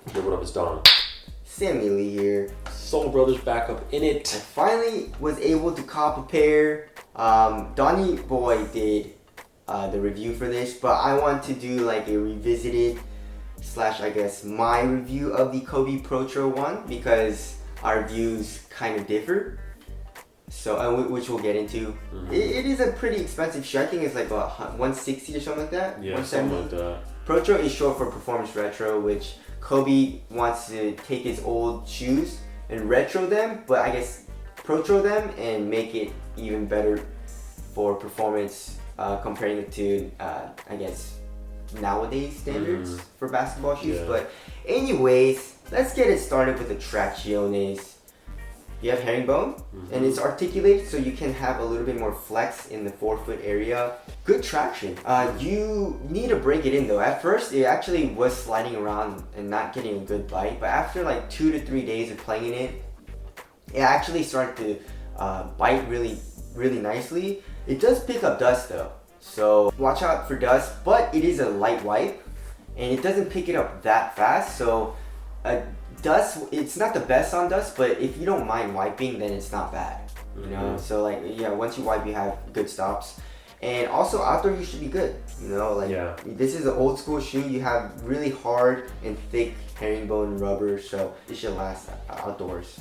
Yo, what up, it's Don. Sammy Lee here. Soul Brothers back up in it. I finally was able to cop a pair. Donnie Boy did the review for this, but I want to do like a revisited slash, I guess, my review of the Kobe PROTRO one because our views kind of differ. So, which we'll get into. It is a pretty expensive shoe. I think it's like what, 160 or something like that. Yeah, something like that. PROTRO is short for Performance Retro, which Kobe wants to take his old shoes and retro them, but I guess PROTRO them and make it even better for performance, comparing it to I guess nowadays standards for basketball shoes. Yeah. But anyways, let's get it started with the Tracciones. You have herringbone, and it's articulated so you can have a little bit more flex in the forefoot area. Good traction. You need to break it in though. At first, it actually was sliding around and not getting a good bite, but after like 2 to 3 days of playing in it, it actually started to bite really nicely. It does pick up dust though, so watch out for dust, but it is a light wipe, and it doesn't pick it up that fast, so dust, it's not the best on dust, but if you don't mind wiping, then it's not bad, you know. So like, yeah, once you wipe, you have good stops, and also outdoor you should be good, you know. Like, this is an old school shoe. You have really hard and thick herringbone rubber, so it should last outdoors.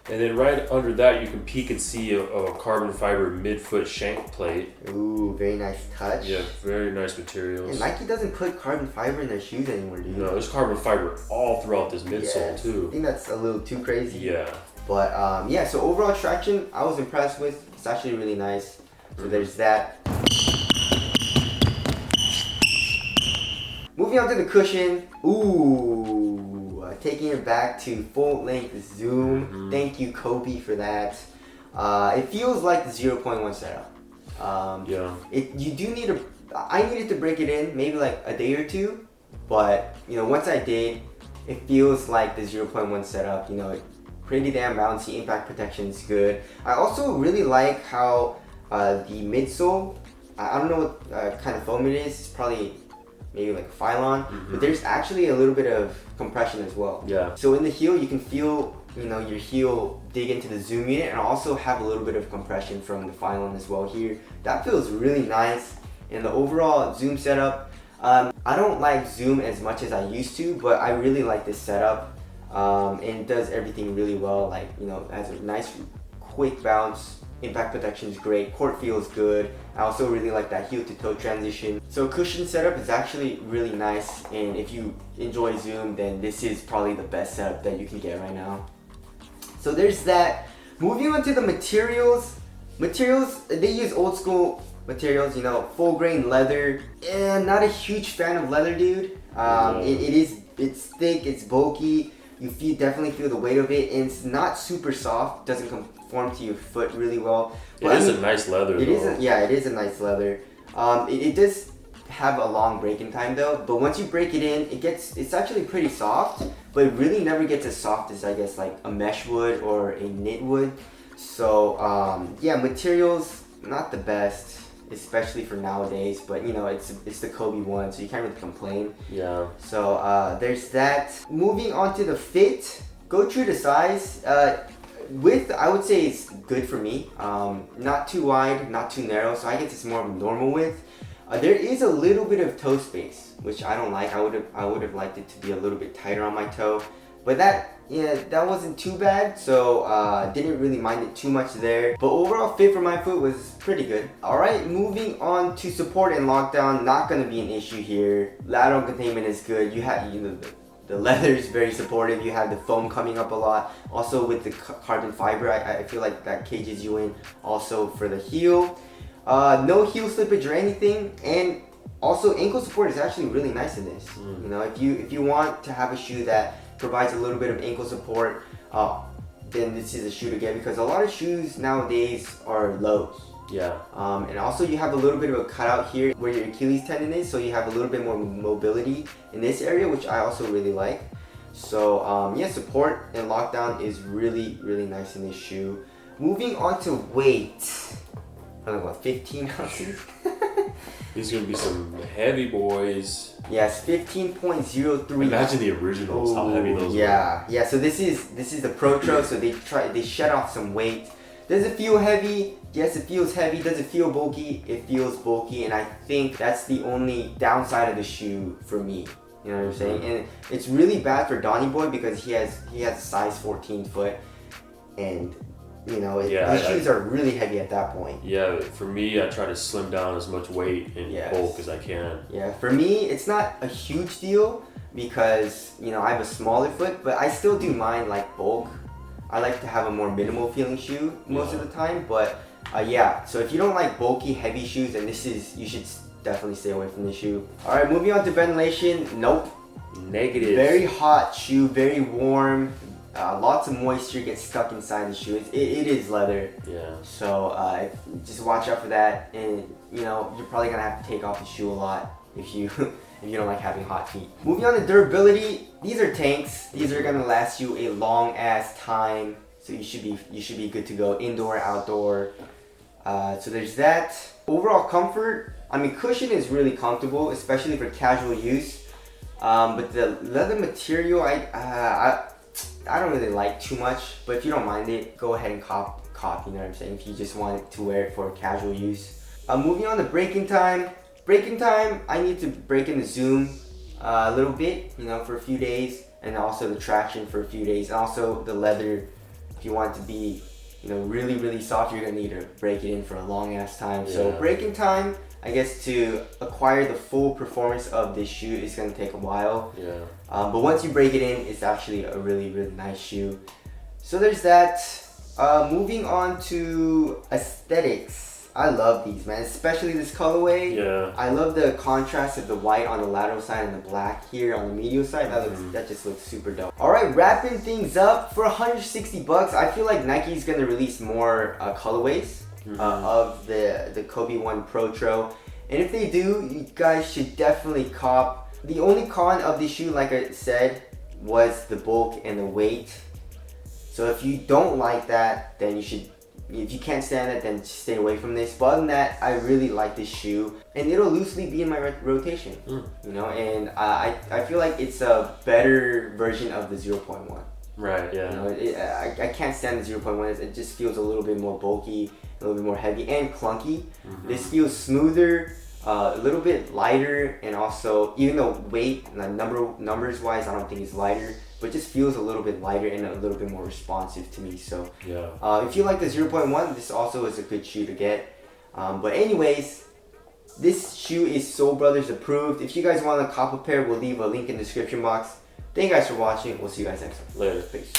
And then right under that, you can peek and see a carbon fiber midfoot shank plate. Ooh, very nice touch. Yeah, very nice materials. And Nike doesn't put carbon fiber in their shoes anymore, dude. No, there's carbon fiber all throughout this midsole too. I think that's a little too crazy. Yeah. But yeah, so overall traction, I was impressed with. It's actually really nice. So there's that. Moving on to the cushion. Ooh, taking it back to full length zoom. Thank you, Kobe, for that. It feels like the 0.1 setup. You do need to. I needed to break it in maybe like a day or two, but you know, once I did, it feels like the 0.1 setup. You know, pretty damn bouncy. Impact protection is good. I also really like how the midsole. I don't know what kind of foam it is. It's probably maybe like a Phylon, but there's actually a little bit of compression as well. Yeah. So in the heel, you can feel, you know, your heel dig into the zoom unit, and also have a little bit of compression from the Phylon as well here. That feels really nice. And the overall zoom setup, I don't like zoom as much as I used to, but I really like this setup, and it does everything really well. Like, you know, it has a nice quick bounce. Impact protection is great, court feels good. I also really like that heel to toe transition. So cushion setup is actually really nice, and if you enjoy zoom, then this is probably the best setup that you can get right now. So there's that. Moving on to the materials. Materials, they use old school materials, you know, full grain leather. And not a huge fan of leather, dude. It's thick, it's bulky. You definitely feel the weight of it, and it's not super soft. Doesn't conform to your foot really well. But It is a nice leather. It is a nice leather. It does have a long break-in time though. But once you break it in, it's actually pretty soft. But it really never gets as soft as, I guess, like a mesh would or a knit would. So yeah, materials not the best, especially for nowadays, but you know, it's the Kobe one, so you can't really complain. Yeah. So there's that. Moving on to the fit, go true to size. Width, I would say, is good for me. Not too wide, not too narrow, so I guess it's more of a normal width. There is a little bit of toe space, which I don't like. I would have liked it to be a little bit tighter on my toe, but that wasn't too bad, so didn't really mind it too much there. But overall fit for my foot was pretty good. Alright, moving on to support and lockdown, not going to be an issue here. Lateral containment is good. You have, you know, the leather is very supportive. You have the foam coming up a lot. Also with the carbon fiber, I feel like that cages you in. Also for the heel. No heel slippage or anything, and also ankle support is actually really nice in this. You know, if you want to have a shoe that provides a little bit of ankle support, then this is a shoe to get, because a lot of shoes nowadays are lows. Yeah. And also you have a little bit of a cutout here where your Achilles tendon is, so you have a little bit more mobility in this area, which I also really like. So yeah, support and lockdown is really nice in this shoe. Moving on to weight. I don't know, what, 15 ounces? These are gonna be some heavy boys. Yes, 15.03. Imagine the originals, how heavy those were. Yeah. So this is the PROTRO. So they shed off some weight. Does it feel heavy? Yes, it feels heavy. Does it feel bulky? It feels bulky, and I think that's the only downside of the shoe for me. You know what I'm saying? And it's really bad for Donny Boy because he has a size 14 foot, and you know his shoes are really heavy at that point. Yeah, for me, I try to slim down as much weight and bulk as I can. Yeah, for me, it's not a huge deal because you know I have a smaller foot, but I still do mind like bulk. I like to have a more minimal feeling shoe most of the time, but yeah. So if you don't like bulky, heavy shoes, then you should definitely stay away from this shoe. All right, moving on to ventilation. Nope. Negative. Very hot shoe, very warm. Lots of moisture gets stuck inside the shoe. It is leather. Yeah. So just watch out for that, and you know you're probably gonna have to take off the shoe a lot if you if you don't like having hot feet. Moving on to durability. These are tanks. These are gonna last you a long ass time. So you should be good to go indoor, outdoor. So there's that. Overall comfort. I mean, cushion is really comfortable, especially for casual use. But the leather material, I don't really like too much. But if you don't mind it, go ahead and cop. You know what I'm saying? If you just want to wear it for casual use. Moving on to braking time. Braking time, I need to break in the zoom a little bit, you know, for a few days, and also the traction for a few days, and also the leather. If you want it to be, you know, really, really soft, you're gonna need to break it in for a long ass time. Yeah. So braking time, I guess to acquire the full performance of this shoe is gonna take a while. Yeah. But once you break it in, it's actually a really, really nice shoe. So there's that. Moving on to aesthetics. I love these, man, especially this colorway. Yeah. I love the contrast of the white on the lateral side and the black here on the medial side. That just looks super dope. All right, wrapping things up for $160. I feel like Nike's gonna release more colorways of the Kobe 1 PROTRO, and if they do, you guys should definitely cop. The only con of this shoe, like I said, was the bulk and the weight. So if you don't like that, then you should. If you can't stand it, then stay away from this. But other than that, I really like this shoe, and it'll loosely be in my rotation. You know, and I feel like it's a better version of the 0.1. Right. Yeah. You know, I can't stand the 0.1. It just feels a little bit more bulky, a little bit more heavy and clunky. This feels smoother, a little bit lighter, and also even though weight, like numbers wise, I don't think it's lighter. But it just feels a little bit lighter and a little bit more responsive to me. So if you like the 0.1, this also is a good shoe to get. But anyways, this shoe is Soul Brothers approved. If you guys want to cop a pair, we'll leave a link in the description box. Thank you guys for watching. We'll see you guys next time. Later. Peace.